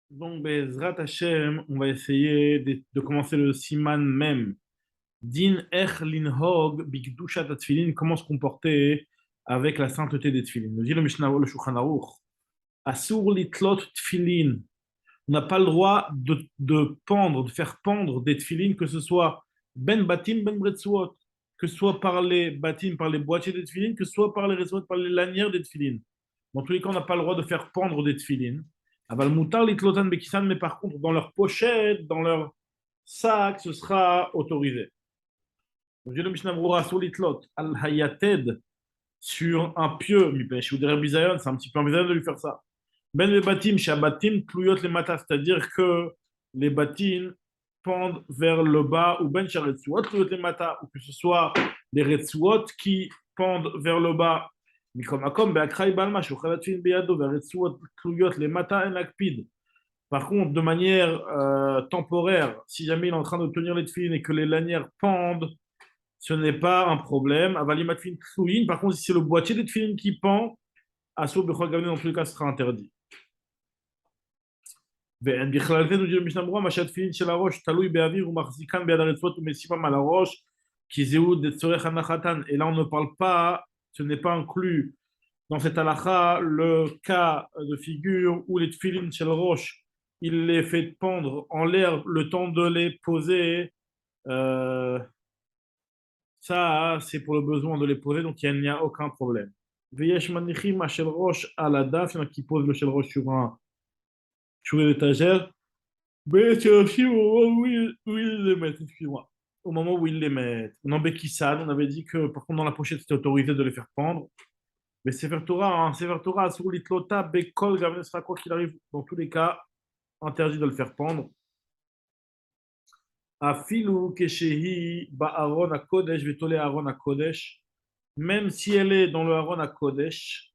Donc, Bezrat Hashem, on va essayer de commencer le siman même. Din ech linhog bigdushat atfilin, comment se comporter avec la sainteté des tfilin. Nous dit le Mishnah, le Shulchan Aruch. Asur litlot tfilin. On n'a pas le droit de pendre, de faire pendre des tfilin, que ce soit ben batim, ben bretsuot, que ce soit par les batim, par les boîtiers des tfilin, que ce soit par les retsuot, par les lanières des tfilin. Dans tous les cas, on n'a pas le droit de faire pendre des tfilin. Aval mutar litlotan bekisan, mais par contre, dans leur pochette, dans leur sac, ce sera autorisé. Je le Mishnah Brura sur litlot, al hayated, sur un pieu, ou des bisayon, c'est un petit peu envisageable de lui faire ça. Ben le batim, shabatim, pluyot les matas, c'est-à-dire que les batim pendent vers le bas, ou ben sharetsuot, pluyot les matas, ou que ce soit des retsuot qui pendent vers le bas. Mikomakom, beakrai balma, shochalatfin beyado, veretsuot, pluyot les matas, en akpid. Par contre, de manière temporaire, si jamais il est en train de tenir les tefilines et que les lanières pendent, ce n'est pas un problème. Avalimatfin tfouine, par contre, si c'est le boîtier des tefilines qui pend, Assour Bechol Gavne, dans tous les cas, ce sera interdit. בכלל זה נגיד במשנה ברורה, מה שהתפילין של הראש תלוי באוויר ומחזיקן ביד הרצועות ומסיפם על הראש, כי זהו דצורך הנחתן. Et là, on ne parle pas, ce n'est pas inclus dans cette halakha le cas de figure où les tfilin shel roche, il les fait pendre en l'air le temps de les poser. Euh, Ça, c'est pour le besoin de les poser, donc il n'y a aucun problème. Veyesh manichim shel roche à la daf, il y en a qui posent le shel roche sur une étagère. Mais c'est aussi au moment où ils les mettent, excuse-moi. Au moment où ils les mettent. En Bekissan, on avait dit que par contre dans la pochette c'était autorisé de les faire pendre. Mais Sefer Torah, hein, Sefer Torah, sur l'itlota, Bekol, Gavne sera quoi qu'il arrive, dans tous les cas, interdit de le faire pendre. Afilu Keshehi Ba'aron à Kodesh, Vetole Aaron à Kodesh, même si elle est dans le Aaron à Kodesh,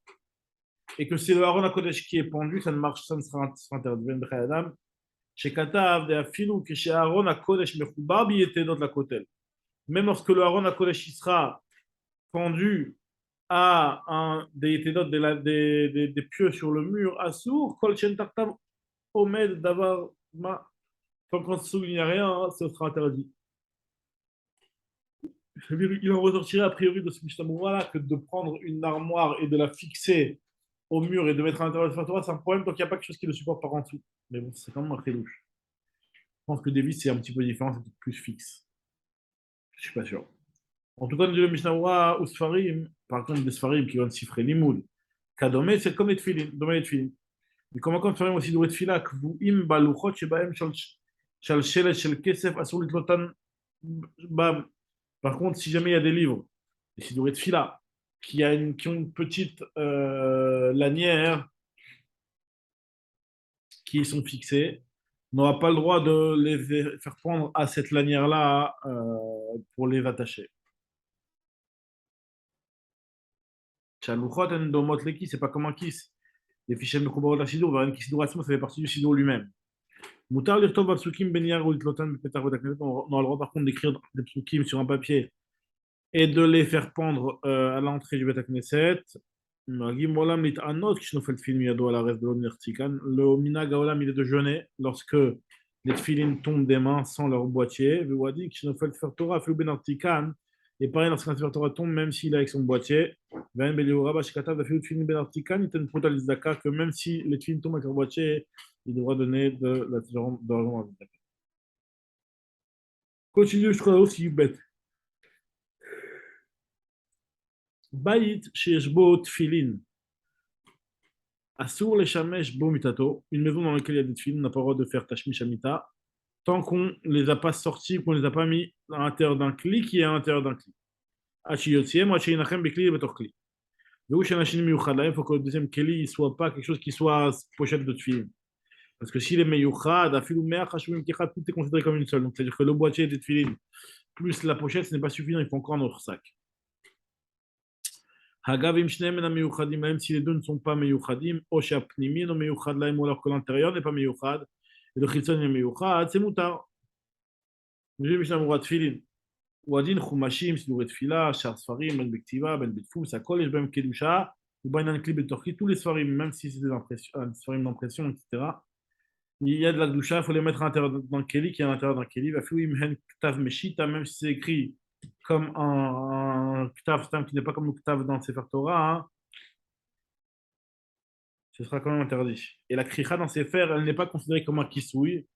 et que c'est le Aaron à Kodesh qui est pendu, ça ne marche, ça ne sera interdit. Ben Adam, שכתב דאפילו כשאהרון הקודש מחובר ביתדות לכותל. Même lorsque le Aaron HaKodesh sera pendu à des yétédot, des pieux sur le mur, assour, kol shen tartav omed davar ma. Tant qu'en dessous il n'y a rien, ce sera interdit. Il en ressortirait a priori de ce Mishnah que de prendre une armoire et de la fixer au mur et de mettre à l'intérieur de la Torah, c'est un problème tant qu'il n'y a pas quelque chose qui le supporte par en dessous. Mais bon, c'est quand même un louche. Je pense que des vis, c'est un petit peu différent, c'est plus fixe. Je suis pas sûr. En tout cas, nous dit le Mishnah ou Sfarim, par contre, des Sfarim qui vont chiffrer l'imoud. Kadome, c'est comme les tfilin, domé les tfilin. Mais comment comme Sfarim aussi doit être fila, kvuim baluchot shebaem shal shelet shel kesef asur litlotan bam. Par contre, si jamais il y a des livres, des sidouret de fila, qui ont une petite lanière qui sont fixées, on n'aura pas le droit de les faire prendre à cette lanière-là pour les attacher. Chalouchot en domot le kiss, c'est pas comme un kiss. Les fichiers de Mekoubarot la Sidour, un kiss ça fait partie du Sidour lui-même. Moutar l'irtov psukim ben yar ou litlotan petar votaknet, on a le droit par contre d'écrire des psukim sur un papier et de les faire pendre à l'entrée du Betakneset. Magim olam lit anot qui nous fait le film yado à la reste de l'omnirtikan. Le minag olam il est de jeûner lorsque les tfilines tombent des mains sans leur boîtier. Vewadi qui nous fait le faire Torah fait ben artikan. Et pareil, lorsqu'un Sefer Torah tombe, même s'il est avec son boîtier, ben Beliora, Bashkata, va faire une ben artikan, il te prouve à l'Izdaka que même si les tfilines tombent avec leur boîtier, il devra donner de l'argent à l'Izdaka. Continue, je crois aussi bête. Baït chez Shbo Tfilin. Assour les shamesh bo mitato. Une maison dans laquelle il y a des tfilin, on n'a pas le droit de faire tashmish amita tant qu'on ne les a pas sortis, qu'on ne les a pas mis à l'intérieur d'un cli qui est à l'intérieur d'un cli. Achiyotsiem, Achinachem Bekli et Betorkli. Il faut que le deuxième keli ne soit pas quelque chose qui soit pochette de tefillin. Parce que s'il est meyuchad, tout est considéré comme une seule. Donc, c'est-à-dire que le boîtier des tefillin plus la pochette, ce n'est pas suffisant, il faut encore notre sac. Hagavim shneim en meyuchadim, même si les deux ne sont pas meyuchadim, ou shapnimin ou meyuchad laim, ou alors que l'intérieur n'est pas meyuchad, et le chitzon est meyuchad, c'est moutar. Nous mishnah mourat tefillin. Wadin chumashim, siduret tefila, shar sfarim, ben bektiva, ben betfus, akol, yesh bem kedusha, ou ben un clip de Turquie, tous les sfarim, même si c'est des sfarim d'impression, etc., Il y a de la gdoucha, il faut les mettre à l'intérieur d'un keli qui est à l'intérieur d'un keli. Même si c'est écrit comme un ktav stam qui n'est pas comme le ktav dans le Sefer Torah, hein, ce sera quand même interdit. Et la kricha dans Sefer, elle n'est pas considérée comme un kisoui.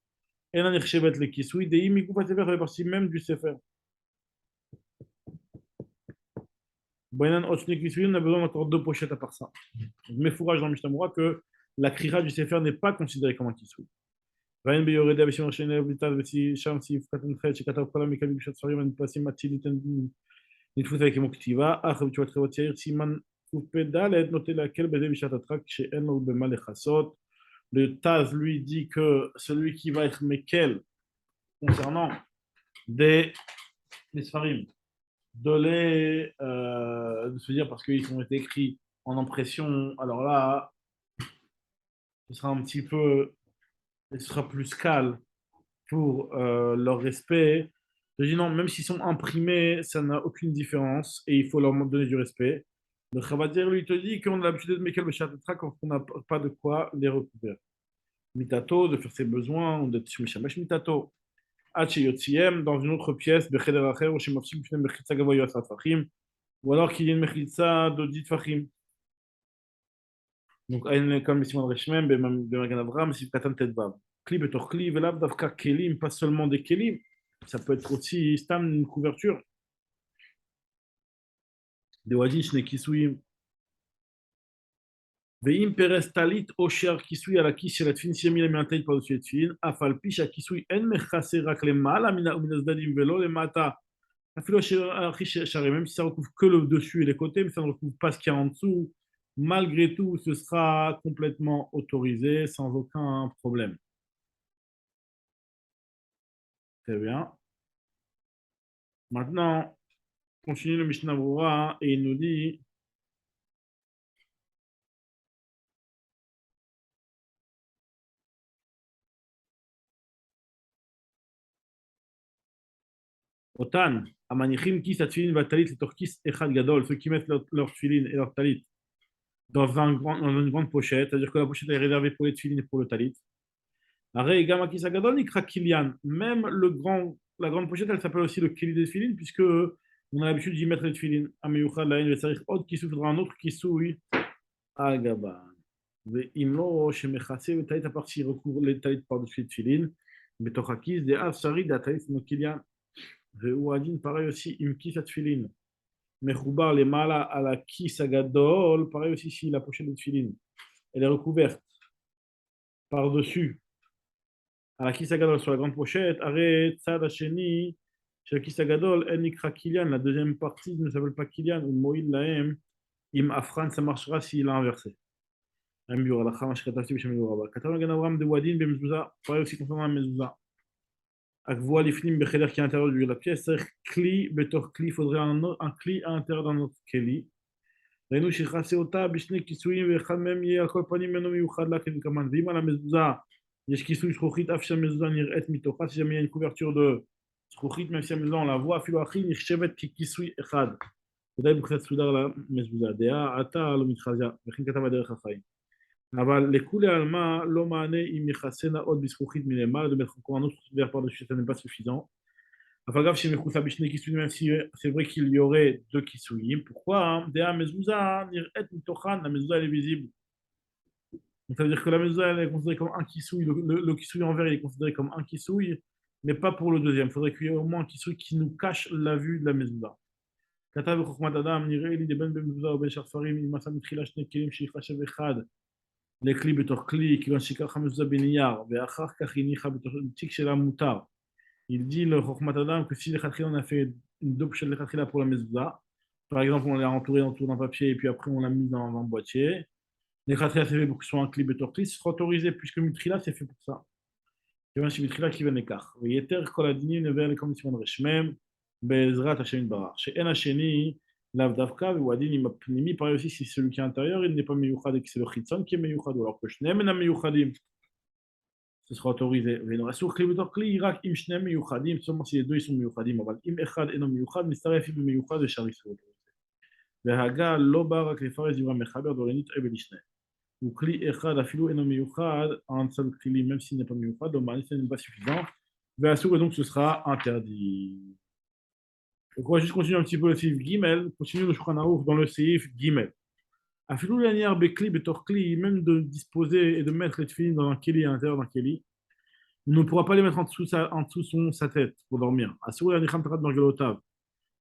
Elle n'a pas le kisoui. Des imikoupa Sefer fait partie même du Sefer. Boyanan Ochne kisoui, on a besoin encore deux pochettes à part ça. Mais fourrage dans Mishnah que la kricha du Sefer n'est pas considérée comme un kisoui. ואין ביורדיה בשם השני בליטה ושם סעיף קטן ח' שכתב כל המקלים בשעת ספרים הנתפסים אציל נתפוס עליהם כמו כתיבה, אך בתשובת חברות צעיר סימן קפ"ד נוטה להקל בזה בשעת הדחק כשאין לו במה לכסות. Le Taz lui dit que celui qui va être Mekel concernant des Sfarim, de se dire parce qu'ils ont été écrits en impression, alors là, ce sera un petit peu, ce sera plus calme pour leur respect. Je dis non, même s'ils sont imprimés, ça n'a aucune différence et il faut leur donner du respect. Le Chabadzer lui te dit qu'on a l'habitude de Mekel Beshatetra quand on n'a pas de quoi les recouvrir. Mitato, de faire ses besoins, ou d'être Mishamesh Mitato. Hachi Yotziem, dans une autre pièce, Becheder Acher, ou Shemafsim, Bifnem Mechitza Gavoy Yasat Fachim, ou alors qu'il y ait une Mechitza d'Odit Fachim. Donc, Aïn comme Simon Reshmem, Bemagan Avram, Sif Katan Tedvav. Kli Betor Kli, Velav Davka Kelim, pas seulement des Kelim, ça peut être aussi Stam, une couverture. Des Wadish, Nekisouim. ואם פרס טלית או שער כיסוי על הכיס של התפילין שימין מהטלית par-dessus התפילין, אף על פי שהכיסוי אין מכסה רק למעלה מן הצדדים ולא למטה, אפילו שהרי même si ça recouvre que le dessus et les côtés, mais ça ne recouvre pas ce qu'il y a en dessous, malgré tout, ce sera complètement autorisé sans aucun problème. Très bien. Maintenant, continue le Mishnah Berurah et il nous dit Otan, Amanichim, Kis, Atfilin, Vatalit, les Torkis, Echad Gadol, ceux qui mettent leur tfilin et leur talit dans dans une grande pochette, c'est-à-dire que la pochette est réservée pour les tfilin et pour le talit. Arrête, Gama Kis, Gadol, Nikra Kilian. Même la grande pochette, elle s'appelle aussi le Kili des tfilin, puisque on a l'habitude d'y mettre les tfilin. Ameyuchad, Laïn, Vesarich, Od, Kisou, faudra un autre Kisouy, Agaban. Imlo, Shemechase, le talit à partir recouvre les talit par-dessus les tfilin, Betochakis, des Afsari, des talit, no Kilian. Ve'uadin, pareil aussi, Imkis, Atfilin. Mechoubar les mala à la kisagadol, pareil aussi si la pochette de tfilin, elle est recouverte par-dessus à la kisagadol sur la grande pochette, arrête, tzad hasheni, chez la kisagadol, en nikra kilian, la deuxième partie ne s'appelle pas kilian, ou moïl laem, im afran, ça marchera s'il a inversé. Ambiur, la chamash katavti b'shem yoraba. Katav gan Avram de wadin b'mezouza, pareil aussi concernant la mezouza. Akvoa lifnim b'cheder qui est à l'intérieur de la pièce, c'est kli, betor kli, il faudrait un kli à l'intérieur d'un autre keli. ראינו שיכסה אותה בשני כיסויים ואחד מהם יהיה על כל פנים ממנו מיוחד לה כדלקמן. ואם על המזוזה יש כיסוי זכוכית אף שהמזוזה נראית מתוכה, si jamais il y a une couverture de זכוכית, même si המזוזה on la voit, אפילו הכי נחשבת ככיסוי אחד. ודאי בקצת סודר למזוזה. דעה עתה לא מתחזיה, וכן כתב הדרך החיים. אבל לכולי עלמא לא מענה אם יכסנה עוד בזכוכית מלמעלה, de mettre encore un autre verre par-dessus, ça n'est pas suffisant. Enfin, grave, chez Mekoussa Bishne Kisui, même si c'est vrai qu'il y aurait deux Kisuyim. Pourquoi Dea Mezouza, Nir'et Mitochan, la Mezouza elle est visible. Donc ça veut dire que la Mezouza elle est considérée comme un Kisui, le Kisui en vert il est considéré comme un Kisui, mais pas pour le deuxième. Il faudrait qu'il y ait au moins un Kisui qui nous cache la vue de la Mezouza. Katav Chokhmat Adam, Nir'e li de Ben Mezouza ou Ben Sharfarim, il m'a fait Mitchila Shne Kelim, Shichachev Echad, les Kli Betor Kli, qui vont Shikach Mezouza Beniyar, Ve'achar Kachinicha Betor Tik Shela Mutar. Il dit le Chokhmat Adam que si les Khatrila on a fait une double chez les Khatrila pour la mezouza, par exemple on l'a entouré autour d'un papier et puis après on l'a mis dans un boîtier, les Khatrila c'est fait pour que ce soit un clip et tortlis, ce sera autorisé puisque Mitrila c'est fait pour ça. C'est un Mitrila qui vient d'écart. Yeter kol adinim never comme Simon Reshmem, Bezrat Hashem Barach. Chez En Hasheni, Lav Davka, ou Adinim Apnimi, pareil aussi si celui qui est intérieur il n'est pas Meyuchad et que c'est le Chitzon qui est Meyuchad, ou alors que Shnem en Meyuchadim. Ce sera autorisé. Seulement si les deux ils sont מיוחדים, אבל אם אחד אינו מיוחד, מצטרף עם מיוחד ושאר איסור autorisé. והגה לא בא רק לפרש דברי מחבר דורנית אבל ישנה. ou Kli Echad, Afilou Eno Miyuchad, un seul Kli, même s'il n'est pas Miyuchad, donc ce n'est pas suffisant. Ve'asur, et donc ce sera interdit. Donc on va juste continuer un petit peu le Seif Gimel, continuer le Shulchan Aruch dans le Seif Gimel. Afilou Laniar Bekli Betorkli, même de disposer et de mettre les tefillin dans un Keli à l'intérieur d'un Keli, on ne pourra pas les mettre en dessous sa tête pour dormir. Asur Yanicham Tachat Mergelotav.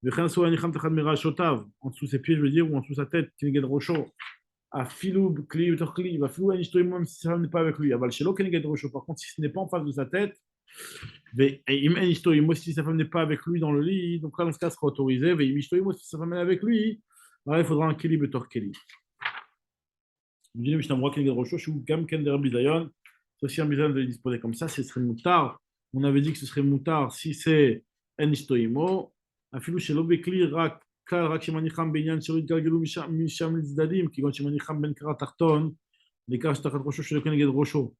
Vechan Yanicham Tachat Merashotav, en dessous ses pieds, je veux dire, ou en dessous sa tête, Keneged Rosho. Afilou Bekli Betorkli, Afilou Yanishtoim, même si ça n'est pas avec lui. Aval Shelo Keneged Rosho. Par contre, si ce n'est pas en face de sa tête, si sa femme n'est pas avec lui dans le lit, donc là, dans ce cas, ça sera autorisé. Si sa femme est avec lui, là, il faudra un Keli Betor Keli. C'est aussi un bizayon de les disposer comme ça, ce serait moutard. On avait dit que ce serait moutard si c'est en ishtoimo. Afilou shelo bekli rak kal rak shemanicham benyan shelo yitgalgelu misham l'tzdadim, qui shemanicham ben kara tarton, les cas shtachat rosho shelo keneged rosho.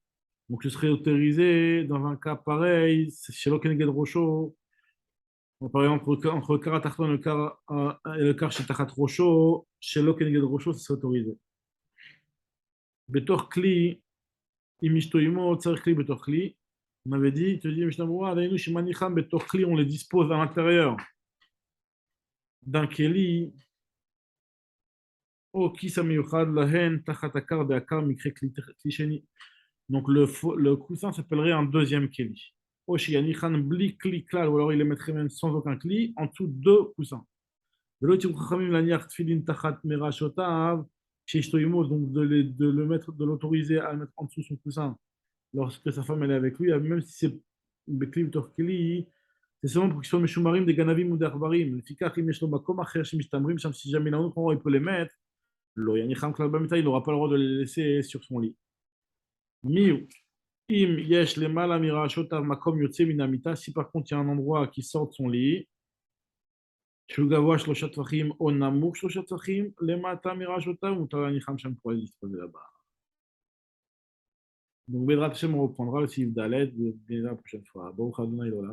Donc ce serait autorisé dans un cas pareil, shelo keneged rosho. Par exemple, entre kara tarton et le kar shtachat rosho, shelo keneged rosho, ce serait autorisé. Betor kli, imishtoimo, tsar kli betor kli. On avait dit, tu dis, on les dispose à l'intérieur d'un keli, o kisamiyuchad lahen tachatakar de akar mikre klisheni. Donc le coussin s'appellerait un deuxième keli. O shiyanichan bli kli klal, ou alors il les mettrait même sans aucun kli, en dessous de deux coussins. De l'autre, laniach tfilin tachat merashotav, donc de le mettre, de l'autoriser à le mettre en dessous son coussin lorsque sa femme elle est avec lui, même si c'est Bekli Torkeli, c'est seulement pour qu'ils soient Meshumarim, des Ganavim ou des Arbarim. Le Fikach, im yeshlo makom acher shemishtamrim, sham si jamais là, comment il peut les mettre, lo yanicham klal bamita, il n'aura pas le droit de les laisser sur son lit. Miu, im yesh lemala mirashotav makom yotze minamita, si par contre il y a un endroit qui sort de son lit, shugavoa shloshat tvachim, o namuk shloshat tvachim, lemata mirashotav, ou yanicham sham pour les disposer là-bas. Donc, Bedrat Hashem, on reprendra le Sif Dalet la prochaine fois. Bon, Khadona,